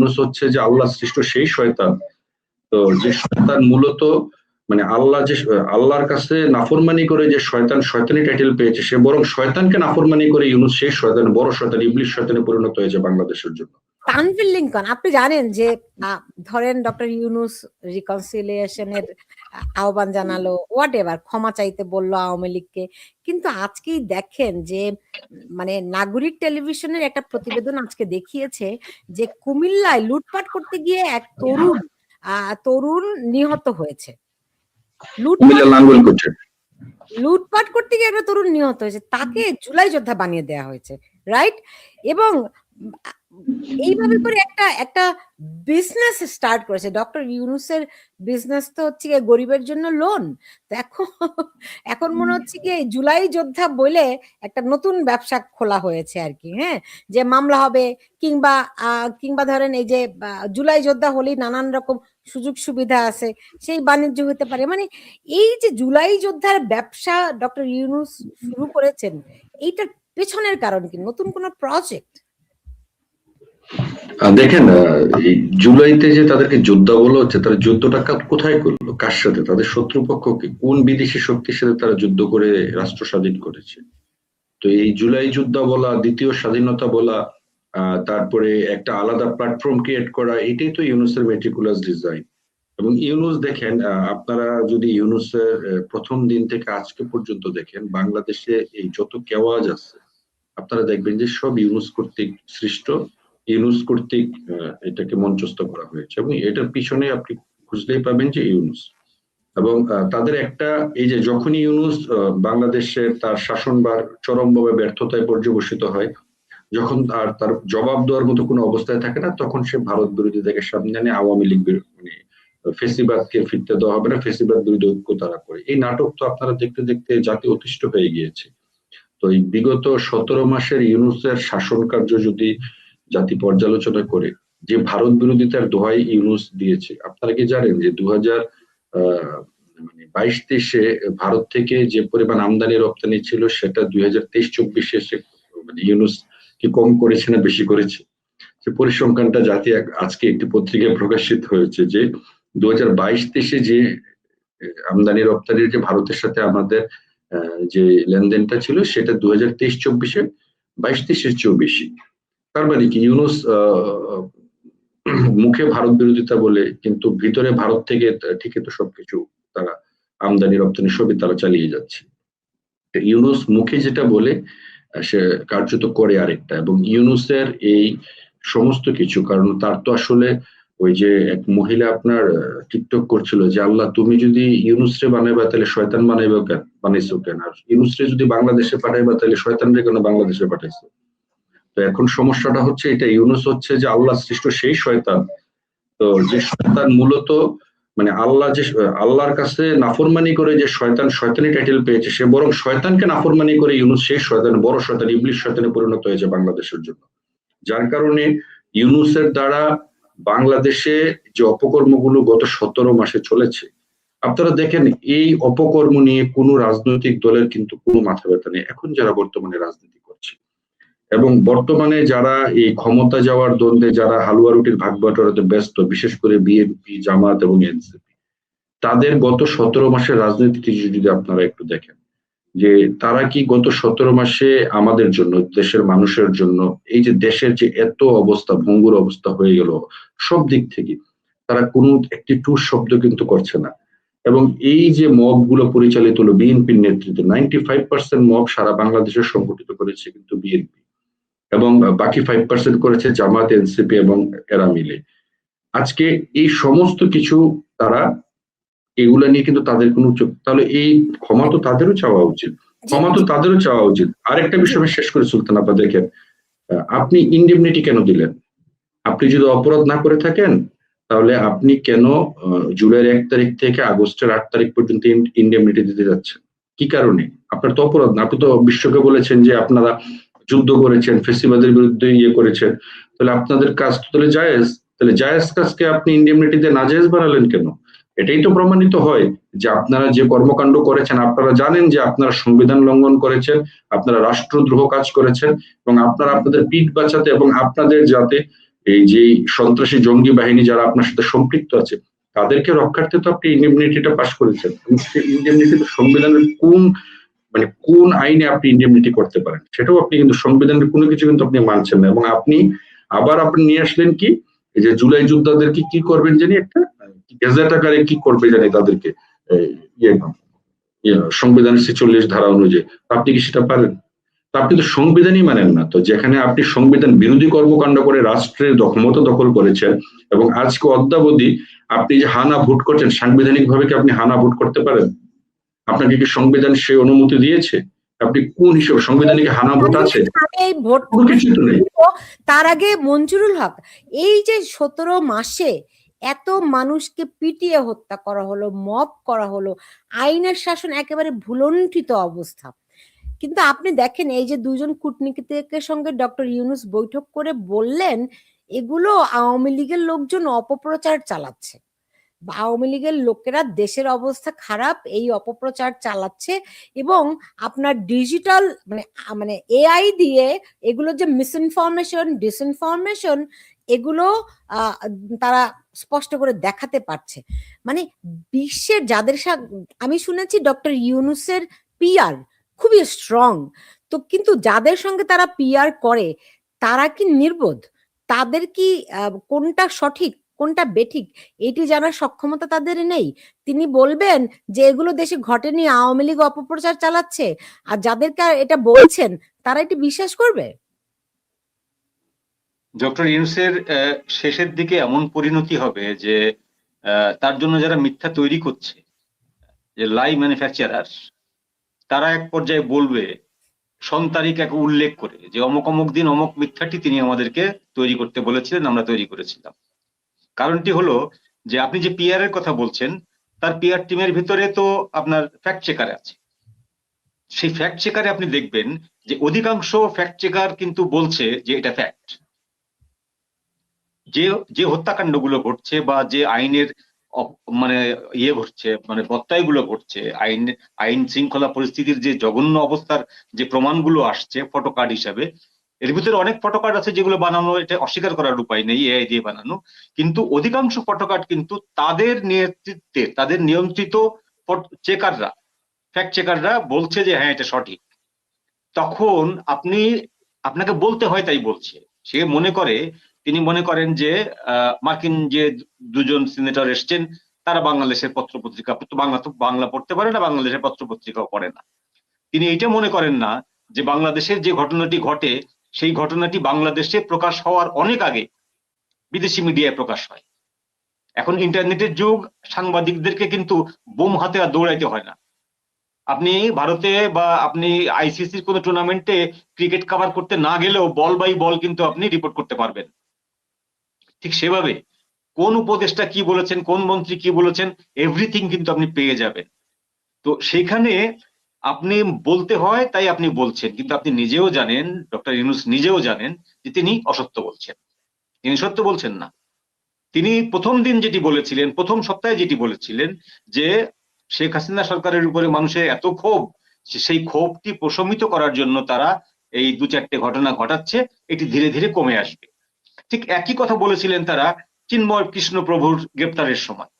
ইউনূস হচ্ছে যে আল্লাহ সৃষ্ট সেই শয়তান। তো যে শয়তান মূলত মানে আল্লাহর কাছে নাফরমানি করে যে শয়তানি টাইটেল পেয়েছে, সে বরং শয়তানকে নাফরমানি করে ইউনূস সেই শয়তান, বড় শয়তান, ইবলিশ শয়তানে পরিণত হয়েছে বাংলাদেশের জন্য। তানভীর লিঙ্কন, আপনি জানেন যে ধরেন ডক্টর ইউনূস রিকনসিলিয়েশনের আহ্বান জানালো, হোয়াট এভার, ক্ষমা চাইতে বললো আওয়ামী লীগকে, কিন্তু আজকেই দেখেন যে মানে নাগরিক টেলিভিশনের একটা প্রতিবেদন আজকে দেখিয়েছে যে কুমিল্লায় লুটপাট করতে গিয়ে এক তরুণ নিহত হয়েছে। লুটপাট করতে গিয়ে একটা তরুণ নিহত হয়েছে, তাকে জুলাই যোদ্ধা বানিয়ে দেওয়া হয়েছে, রাইট? এবং এইভাবে করে একটা বিজনেস স্টার্ট করেছে ডক্টর ইউনূসের। বিজনেস তো হচ্ছে গরিবের জন্য লোন। এখন মনে হচ্ছে কি জুলাই যোদ্ধা বলে একটা নতুন ব্যবসা খোলা হয়েছে আর কি, হ্যাঁ, যে মামলা হবে কিংবা ধরেন এই যে জুলাই যোদ্ধা হলেই নানান রকম সুযোগ সুবিধা আছে, সেই বাণিজ্য হতে পারে। মানে এই যে জুলাই যোদ্ধার ব্যবসা ডক্টর ইউনূস শুরু করেছেন, এইটার পেছনের কারণ কি? নতুন কোন প্রজেক্ট? দেখেন, এই জুলাইতে যে তাদেরকে যোদ্ধা বলা হচ্ছে, তারা যুদ্ধটা কোথায় করলো, কার সাথে? তাদের শত্রুপক্ষকে কোন বিদেশি শক্তির সাথে তারা যুদ্ধ করে রাষ্ট্র স্বাধীন করেছে? তো এই জুলাই যুদ্ধ বলা, দ্বিতীয় স্বাধীনতা বলা, তারপরে একটা আলাদা প্ল্যাটফর্ম ক্রিয়েট করা, এটাই তো ইউনূসের মেটিকুলাস ডিজাইন। এবং ইউনূস দেখেন, আপনারা যদি ইউনূসের প্রথম দিন থেকে আজকে পর্যন্ত দেখেন, বাংলাদেশে এই যত কেওয়াজ আছে আপনারা দেখবেন যে সব ইউনূস কর্তৃক সৃষ্ট, ইউনূস কর্তৃক এটাকে মঞ্চস্থ করা হয়েছে, এবং এটার পিছনে আপনি খুঁজলেই পাবেন যে ইউনূস। এবং তাদের একটা এই যে যখনই ইউনূস বাংলাদেশে তার শাসনভার চরমভাবে ব্যর্থতায় পর্যবসিত হয়, যখন তার জবাব দেওয়ার মতো কোনো অবস্থায় থাকে না, তখন সে ভারত বিরোধীদেরকে সামনে আনে, আওয়ামী লীগ মানে ফেসিবাদকে ফিরতে দেওয়া হবে না, ফেসিবাদ বিরোধী ঐক্য তারা করে। এই নাটক তো আপনারা দেখতে দেখতে জাতি অতিষ্ঠ হয়ে গিয়েছে। তো এই বিগত 17 মাসের ইউনূসের শাসন কার্য যদি জাতি পর্যালোচনা করে, যে ভারত বিরোধিতার দোহাই ইউনূস দিয়েছে, আপনারা কি জানেন যে 2022-23-এ ভারত থেকে যে পরিমাণ আমদানি রপ্তানি ছিল, সেটা 2023-24-এ মানে ইউনূস কি কম করেছে না বেশি করেছে? সে পরিসংখ্যানটা জাতি আজকে একটি পত্রিকায় প্রকাশিত হয়েছে যে 2022-23-এ যে আমদানি রপ্তানির যে ভারতের সাথে আমাদের যে লেনদেনটা ছিল, সেটা 2023-24-এ 22-23-এর চেয়েও বেশি। তার মানে কি ইউনূস মুখে ভারত বিরোধিতা বলে, কিন্তু ভিতরে ভারত থেকে ঠিকই তো সবকিছু তারা আমদানি রপ্তানি সবই তারা চালিয়ে যাচ্ছে। ইউনূস মুখে যেটা বলে সে কার্যত করে আরেকটা। এবং ইউনূসের এই সমস্ত কিছু, কারণ তার তো আসলে ওই যে এক মহিলা আপনার টিকটক করছিল যে আল্লাহ তুমি যদি ইউনূসরে বানাইবা তাহলে শয়তান বানাইছো কেন, আর ইউনূসরে যদি বাংলাদেশে পাঠাইবা তাহলে শয়তানরে কেন বাংলাদেশে পাঠাইছো? তো এখন সমস্যাটা হচ্ছে এটা, ইউনূস হচ্ছে যে আল্লাহ সৃষ্ট সেই শয়তান। তো যে শয়তান মূলত মানে আল্লাহর কাছে নাফরমানি করে যে শয়তানি টাইটেল পেয়েছে, সে বরং শয়তানকে নাফরমানি করে ইউনূস সেই শয়তান, বড় শয়তান, ইবলিশ শয়তানে পরিণত হয়েছে বাংলাদেশের জন্য। যার কারণে ইউনূসের দ্বারা বাংলাদেশে যে অপকর্মগুলো গত 17 মাসে চলেছে, আপনারা দেখেন এই অপকর্ম নিয়ে কোনো রাজনৈতিক দলের কিন্তু কোনো মাথা ব্যথা নেই এখন যারা বর্তমানে রাজনীতি করছে। এবং বর্তমানে যারা এই ক্ষমতা যাওয়ার দ্বন্দ্বে যারা হালুয়া রুটির ভাগ বাটোয়ারাতে ব্যস্ত, বিশেষ করে বিএনপি, জামাত এবং এনসিপি, তাদের গত 17 মাসের রাজনীতি যদি আপনারা একটু দেখেন, যে তারা কি গত 17 মাসে আমাদের জন্য, দেশের মানুষের জন্য, এই যে দেশের যে এত অবস্থা, ভঙ্গুর অবস্থা হয়ে গেল সব দিক থেকে, তারা কোনো একটি টুর শব্দ কিন্তু করছে না। এবং এই যে মব গুলো পরিচালিত হলো বিএনপির নেতৃত্বে, 95% মব সারা বাংলাদেশে সংগঠিত করেছে কিন্তু বিএনপি, এবং বাকি 5% করেছে জামাত, এনসিপি এবং এরা মিলে। আজকে এই সমস্ত কিছু তারা এগুলা নিয়ে কিন্তু তাদের কোনো, তাহলে এই ক্ষমা তো তাদেরও চাওয়া উচিত, আরেকটা বিষয় শেষ করে সুলতান আপা দেখেন, আপনি ইনডেমনিটি কেন দিলেন? আপনি যদি অপরাধ না করে থাকেন, তাহলে আপনি কেন জুলাইয়ের 1 তারিখ থেকে আগস্টের 8 তারিখ পর্যন্ত ইনডেমনিটি দিতে যাচ্ছেন? কি কারণে? আপনার তো অপরাধ না, আপনি তো বিশ্বকে বলেছেন যে আপনারা যুদ্ধ করেছেন, ফেসিবাদের বিরুদ্ধে করেছেন, তাহলে আপনাদের কাজ তো তাহলে জায়েজ কাজকে আপনি ইনডেমনিটি দিয়ে নাজায়েজ বানালেন কেন? এটাই তো প্রমাণিত হয় যে আপনারা যে কর্মকাণ্ড করেছেন, আপনারা জানেন যে আপনারা সংবিধান লঙ্ঘন করেছেন, আপনারা রাষ্ট্রদ্রোহ কাজ করেছেন, এবং আপনারা আপনাদের পিঠ বাঁচাতে এবং আপনাদের যাতে এই যে সন্ত্রাসী জঙ্গি বাহিনী যারা আপনার সাথে সম্পৃক্ত আছে তাদেরকে রক্ষার্থে তো আপনি ইন্ডেমনিটিটা পাস করেছেন। ইন্ডেমনিটি তো সংবিধানের কোন আইনে আপনি ইন্ডেমনিটি করতে পারেন সেটাও আপনি কিন্তু সংবিধানের কোনো কিছু কিন্তু আপনি মানছেন না, এবং আপনি নিয়ে আসলেন কি এই যে জুলাই যোদ্ধাদেরকে কি করবেন জানি একটা গেজেট আকারে কি করবে জানি তাদেরকে ইয়ে সংবিধানের 46 ধারা অনুযায়ী। আপনি কি সেটা পারেন? আপনি তো সংবিধানই মানেন না। তো যেখানে আপনি সংবিধান বিরোধী কর্মকাণ্ড করে রাষ্ট্রের ক্ষমতা দখল করেছেন এবং আজকে অদ্যাবধি আপনি যে হানা ভোট করছেন, সাংবিধানিক ভাবে কি আপনি হানা ভোট করতে পারেন? আপনাকে কি সংবিধান সেই অনুমতি দিয়েছে? আপনি কোন হিসেবে সংবিধানে কি হানা ভোট আছে? কোনো কিছু তো নেই। তার আগে মঞ্জুরুল হক, এই যে 17 মাসে এত মানুষকে পিটিয়ে হত্যা করা হলো, মব করা হলো, আইনের শাসন একেবারে ভুলণ্ঠিত অবস্থা, কিন্তু আপনি দেখেন এই যে দুজন কূটনীতিকের সঙ্গে ডক্টর ইউনূস বৈঠক করে বললেন এগুলো আওয়ামী লীগের লোকজন অপপ্রচার চালাচ্ছে, আওয়ামী লীগের লোকেরা দেশের অবস্থা খারাপ এই অপপ্রচার চালাচ্ছে, এবং আপনার ডিজিটাল মানে এআই দিয়ে এগুলো যে মিসইনফরমেশন ডিসইনফরমেশন এগুলো তারা স্পষ্ট করে দেখাতে পারছে। মানে বিশ্বের যাদের আমি শুনেছি ডক্টর ইউনূসের পিআর খুবই স্ট্রং, তো কিন্তু যাদের সঙ্গে তারা পিআর করে তারা কি নির্বোধ? তাদের কি কোনটা সঠিক কোনটা বেঠিক এটি জানার সক্ষমতা তাদের নেই? তিনি বলবেন যে এগুলো দেশে ঘটেনি, আওয়ামী লীগ অপপ্রচার চালাচ্ছে, আর যাদেরকে এটা বলছেন তারা এটি বিশ্বাস করবে? ডক্টর ইউনূসের শেষের দিকে এমন পরিণতি হবে যে তার জন্য যারা মিথ্যা তৈরি করছে, যে লাই ম্যানুফ্যাকচারার, তারা এক পর্যায়ে বলবে সন-তারিখ এক উল্লেখ করে যে অমুক অমুক দিন অমুক মিথ্যাটি তিনি আমাদেরকে তৈরি করতে বলেছিলেন, আমরা তৈরি করেছিলাম। কারণটি হলো যে আপনি যে পিআর এর কথা বলছেন, তার পিআর টিমের ভিতরে তো আপনার ফ্যাক্ট চেকার আছে। সেই ফ্যাক্ট চেকারে আপনি দেখবেন যে অধিকাংশ ফ্যাক্ট চেকার কিন্তু বলছে যে এটা ফ্যাক্ট। যে যে হত্যাকাণ্ডগুলো ঘটছে বা যে আইনের মানে ঘটছে, মানে বত্তাইগুলো ঘটছে, আইন শৃঙ্খলা পরিস্থিতির যে জঘন্য অবস্থার যে প্রমাণগুলো আসছে ফটোকার্ড হিসাবে, এর ভিতরে অনেক ফটোকার্ড আছে যেগুলো বানানো, এটা অস্বীকার করার উপায় নেই, এআই দিয়ে বানানো, কিন্তু অধিকাংশ ফটোকার্ড কিন্তু তাদের নেতৃত্বে তাদের নিয়ন্ত্রিত চেকাররা, ফ্যাক্ট চেকাররা বলছে যে হ্যাঁ এটা সঠিক। তখন আপনাকে বলতে হয় তাই বলছে। সে তিনি মনে করেন যে মার্কিন যে দুজন সিনেটর এসছেন তারা বাংলাদেশের পত্রপত্রিকা, বাংলা পড়তে পারে না, বাংলাদেশের পত্রপত্রিকাও পড়ে না। তিনি এইটা মনে করেন না যে বাংলাদেশের যে ঘটনাটি ঘটে সেই ঘটনাটি বাংলাদেশে প্রকাশ হওয়ার অনেক আগে বিদেশি মিডিয়ায় প্রকাশ হয়। এখন ইন্টারনেটের যুগ, সাংবাদিকদেরকে কিন্তু বোম হাতে আর দৌড়াইতে হয় না। আপনি ভারতে বা আপনি আইসিসির কোনো টুর্নামেন্টে ক্রিকেট কভার করতে না গেলেও বল বাই বল কিন্তু আপনি রিপোর্ট করতে পারবেন। ঠিক সেভাবে কোন উপদেষ্টা কি বলেছেন, কোন মন্ত্রী কি বলেছেন, এভরিথিং কিন্তু আপনি পেয়ে যাবেন। তো সেখানে আপনি বলতে হয় তাই আপনি বলছেন, কিন্তু আপনি নিজেও জানেন, ডক্টর ইউনূস নিজেও জানেন যে তিনি অসত্য বলছেন, তিনি সত্য বলছেন না। তিনি প্রথম দিন যেটি বলেছিলেন, প্রথম সপ্তাহে যেটি বলেছিলেন যে শেখ হাসিনা সরকারের উপরে মানুষের এত ক্ষোভ, সেই ক্ষোভটি প্রশমিত করার জন্য তারা এই 2-4টে ঘটনা ঘটাচ্ছে, এটি ধীরে ধীরে কমে আসবে। ঠিক একই কথা বলেছিলেন তারা চিন্ময় কৃষ্ণ প্রভুর গ্রেপ্তারের সময়,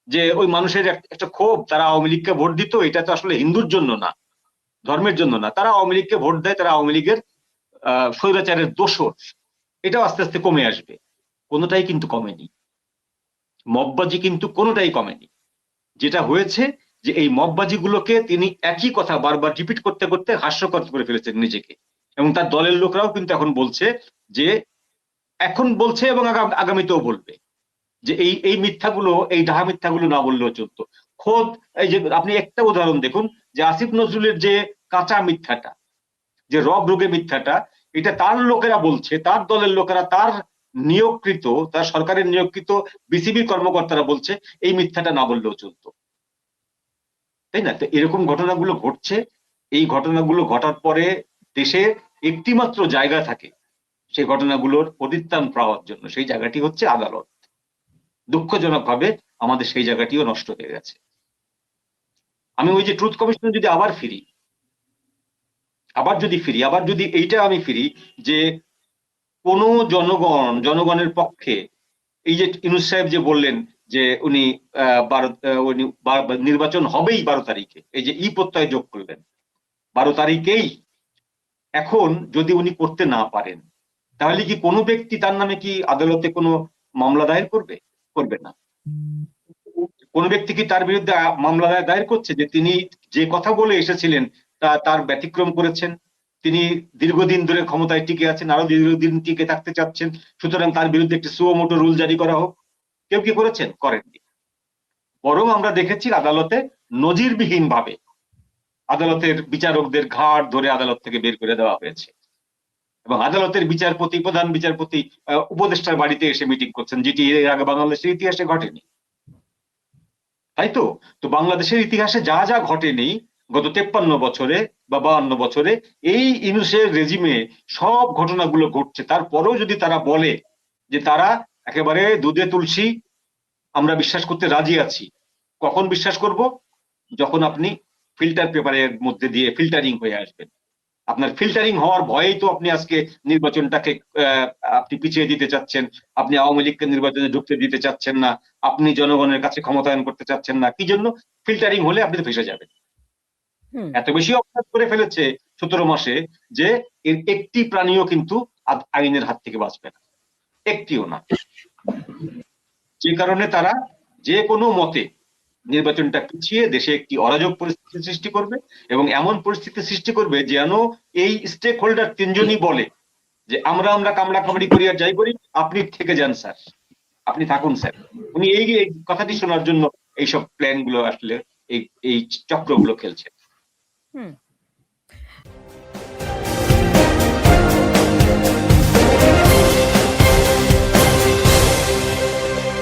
যে ওই মানুষের একটা ক্ষোভ, তারা আওয়ামী লীগকে ভোট দিত, এটা তো আসলে হিন্দুর জন্য না, ধর্মের জন্য না, তারা আওয়ামী লীগকে ভোট দেয়, তারা আওয়ামী লীগের স্বৈরাচারের দোসর, এটাও আস্তে আস্তে কমে আসবে। কোনোটাই কিন্তু কমেনি, মববাজি কিন্তু কোনোটাই কমেনি। যেটা হয়েছে যে এই মববাজিগুলোকে তিনি একই কথা বারবার রিপিট করতে করতে হাস্যকর করে ফেলেছেন নিজেকে, এবং তার দলের লোকরাও কিন্তু এখন বলছে যে, এখন বলছে এবং আগামীতেও বলবে যে এই মিথ্যাগুলো, এই ডাহা মিথ্যাগুলো না বললেও চলতো। খোদ এই যে আপনি একটা উদাহরণ দেখুন, যে আসিফ নজরুলের যে কাঁচা মিথ্যাটা, যে রব রোগে মিথ্যাটা, এটা তার লোকেরা বলছে, তার দলের লোকেরা, তার নিয়োগকৃত, তার সরকারের নিয়োগকৃত বিসিবি কর্মকর্তারা বলছে এই মিথ্যাটা না বললেও চলতো, তাই না? তো এরকম ঘটনাগুলো ঘটছে। এই ঘটনাগুলো ঘটার পরে দেশে একটি মাত্র জায়গা থাকে সেই ঘটনাগুলোর পরিত্রাণ পাওয়ার জন্য, সেই জায়গাটি হচ্ছে আদালত। দুঃখজনকভাবে আমাদের সেই জায়গাটিও নষ্ট হয়ে গেছে। আমি ওই যে ট্রুথ কমিশনে যদি আবার যদি এইটা আমি ফিরি, যে কোন জনগণের পক্ষে, এই যে ইউনূস সাহেব যে বললেন যে উনি নির্বাচন হবেই 12 তারিখে, এই যে প্রত্যয় যোগ করলেন 12 তারিখেই, এখন যদি উনি করতে না পারেন, তাহলে কি কোনো ব্যক্তি তার নামে কি আদালতে কোনো মামলা দায়ের করবে? করবে না। কোন ব্যক্তি কি তার বিরুদ্ধে মামলা দায়ের করছে যে তিনি যে কথা বলে এসেছিলেন তার ব্যতিক্রম করেছেন, তিনি দীর্ঘদিন ধরে ক্ষমতায় টিকে আছেন, আরো দীর্ঘদিন টিকে থাকতে চাচ্ছেন, সুতরাং তার বিরুদ্ধে একটি সুও মোটো রুল জারি করা হোক? কেউ কি করেছেন? করেননি। বরং আমরা দেখেছি আদালতে নজিরবিহীন ভাবে আদালতের বিচারকদের ঘাড় ধরে আদালত থেকে বের করে দেওয়া হয়েছে, এবং আদালতের বিচারপতি, প্রধান বিচারপতি উপদেষ্টার বাড়িতে এসে মিটিং করছেন, যেটি এর আগে বাংলাদেশের ইতিহাসে ঘটেনি। তাই তো? তো বাংলাদেশের ইতিহাসে যা যা ঘটেনি গত 53 বছরে বা 52 বছরে, এই ইউনূসের রেজিমে সব ঘটনাগুলো ঘটছে। তারপরেও যদি তারা বলে যে তারা একেবারে দুধে তুলসী, আমরা বিশ্বাস করতে রাজি আছি, কখন বিশ্বাস করব? যখন আপনি ফিল্টার পেপারের মধ্যে দিয়ে ফিল্টারিং হয়ে আসবেন। আপনার ফিল্টারিং হওয়ার ভয়েই তো আপনি আজকে নির্বাচনটাকে আপনি পিছিয়ে দিতে চাচ্ছেন, আপনি আওয়ামী লীগকে নির্বাচনে ঢুকতে দিতে চাচ্ছেন না, আপনি জনগণের কাছে ক্ষমতায়ন করতে চাচ্ছেন না। কি জন্য? ফিল্টারিং হলে আপনি তো ফেঁসে যাবেন। এত বেশি অপরাধ করে ফেলেছে 17 মাসে যে এর একটি প্রাণীও কিন্তু আইনের হাত থেকে বাঁচবে না, একটিও না। যে কারণে তারা যে কোনো মতে নির্বাচনটা পিছিয়ে দেশে একটি অরাজক পরিস্থিতি সৃষ্টি করবে, এবং এমন পরিস্থিতি সৃষ্টি করবে যেন এই স্টেক হোল্ডার তিনজনই বলে যে আমরা কামড়া কামড়ি করি আর যাই করি, আপনি থেকে যান স্যার, আপনি থাকুন স্যার। উনি এই কথাটি শোনার জন্য এইসব প্ল্যান গুলো আসলে এই চক্রগুলো খেলছে।